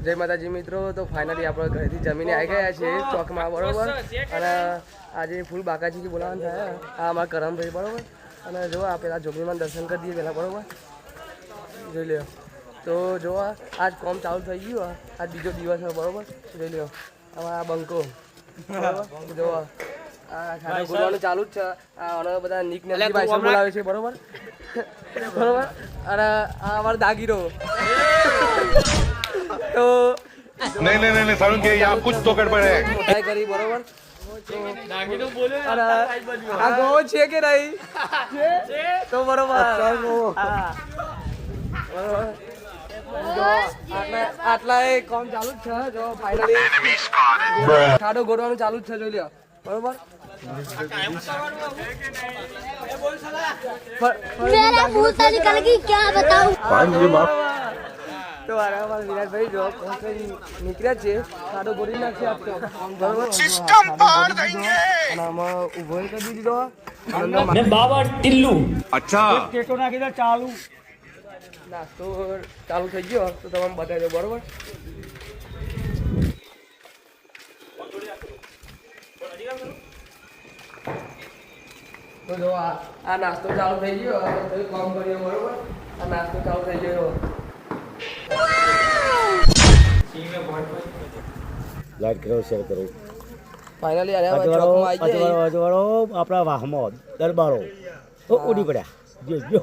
જય માતાજી મિત્રો. તો ફાઇનલી આપણે ઘરેથી જમીને આવી ગયા છે ચોકમાં બરોબર. અને આજે ફૂલ બાકાજીથી બોલાવવાનું થાય. આ અમારા કરમભાઈ બરોબર. અને જો આ પેલા જોગણીમાં દર્શન કરી દઈએ પહેલાં બરોબર. જોઈ લ્યો. તો જો આજ કોમ ચાલુ થઈ ગયું. આજ બીજો દિવસ છે બરોબર. જોઈ લ્યો અમારા બંકો બરોબર. જો આ ખાના બોલવાનું ચાલુ જ છે. આ બધા નીક ને ભાઈ બોલાવે છે બરોબર બરોબર. અને આ અમારો દાગીરો તો नहीं सारुण के यहाँ कुछ तो गड़बड़ है મોટાઈ કરી બરોબર. આ ગો છે કે નહીં તો બરોબર. આટલા એ કામ ચાલુ જ છે. જો ફાઇનલી ખાડો ગોળવાનું ચાલુ જ છે. જોઈ લ્યો બરોબર. मेरा भूत निकल गई क्या बताऊं. તો અમારા વિરાટભાઈ જો નીકળ્યા છે. ખાડો ગોળી નાખશે આપતો બરોબર. સિસ્ટમ પાર દેંગે. અને આમાં ઉભો કરી દીધો મે બાબા ટિલ્લુ. अच्छा ટેટો નાખી દે ચાલુ. નાસ્તો ચાલુ થઈ ગયો તો તમે બતાવી દો બરોબર. તો જો આ નાસ્તો ચાલુ થઈ ગયો. કામ કર્યો બરોબર. આ નાસ્તો ચાલુ થઈ ગયો. લાઈક કરો શેર કરો. ફાઇનલી અજવાળો આપણા વાહમાં દરબારો તો ઉડી પડ્યા જો